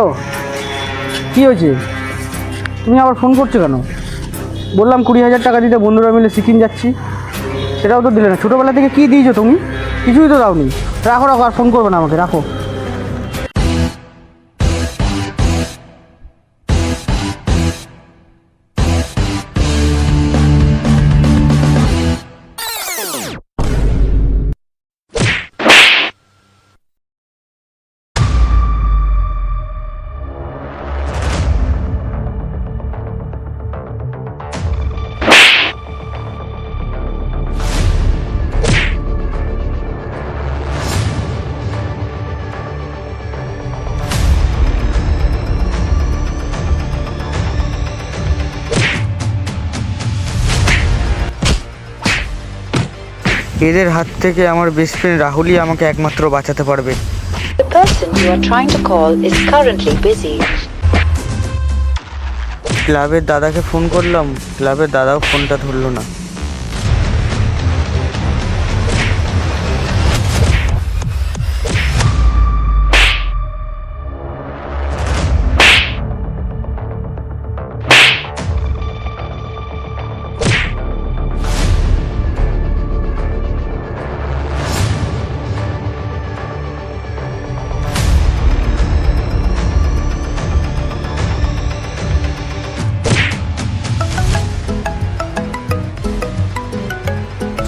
Hello, কী হয়েছে? তুমি আবার ফোন করছো কেন? বললাম 20,000 টাকা দিতে, বন্ধুরা মিলে সিকিম যাচ্ছি, সেটাও তো দিলে না। ছোটোবেলা থেকে কী দিয়েছো তুমি? কিছুই তো দাওনি। রাখো রাখো, আর ফোন করবে না আমাকে, রাখো। এদের হাত থেকে আমার বেস্ট ফ্রেন্ড রাহুলই আমাকে একমাত্র বাঁচাতে পারবে। The person you are trying to call is currently busy. ক্লাবের দাদাকে ফোন করলাম, ক্লাবের দাদাও ফোনটা ধরলো না।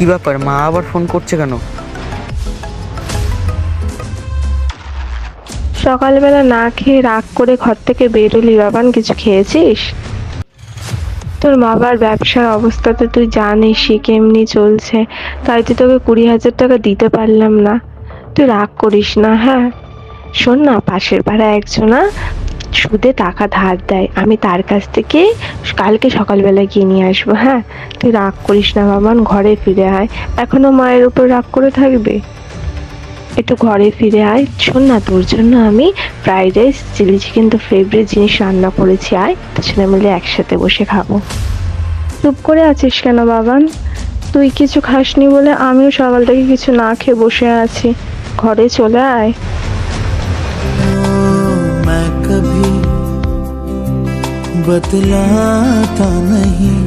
কি ব্যাপার, মা আবার ফোন করছে কেন? সকালবেলা না খেয়ে রাগ করে ঘর থেকে বেরোলি বাবান, কিছু খেয়েছিস? তোর বাবার ব্যবসার অবস্থা তো তুই জানিসই কেমনি চলছে, তাই তো তোকে 20,000 টাকা দিতে পারলাম না। তুই রাগ করিস না, হ্যাঁ? শোন না, পাশের পাড়া একজনা সুদে টাকা ধার দেয়, আমি তার কাছ থেকে কালকে সকালবেলা গিয়ে নিয়ে আসবো, হ্যাঁ? তুই রাগ করিস না বাবান, ঘরে ফিরে আয়। এখনো মায়ের উপর রাগ করে থাকবে? একটু ঘরে ফিরে আয়। শোন না, তোর জন্য আমি ফ্রাইড রাইস, চিলি চিকেন, তো ফেভারিট জিনিস রান্না করেছি, আয়, দুজনে মিলে একসাথে বসে খাবো। চুপ করে আছিস কেন বাবান? তুই কিছু খাসনি বলে আমিও সকাল থেকে কিছু না খেয়ে বসে আছি। ঘরে চলে আয়। मैं कभी बतलाता नहीं,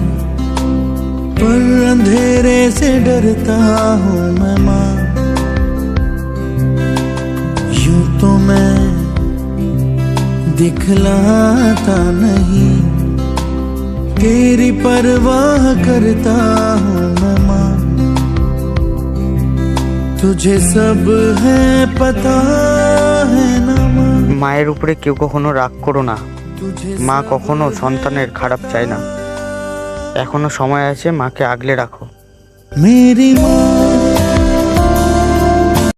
पर अंधेरे से डरता हूँ मैं माँ। यूं तो मैं दिखलाता नहीं, तेरी परवाह करता हूँ मैं माँ। तुझे सब है पता है ना माँ। মায়ের উপরে কেউ কখনো রাগ করো না। মা কখনো সন্তানের খারাপ চায় না। এখনো সময় আছে, মাকে আগলে রাখো। मेरी माँ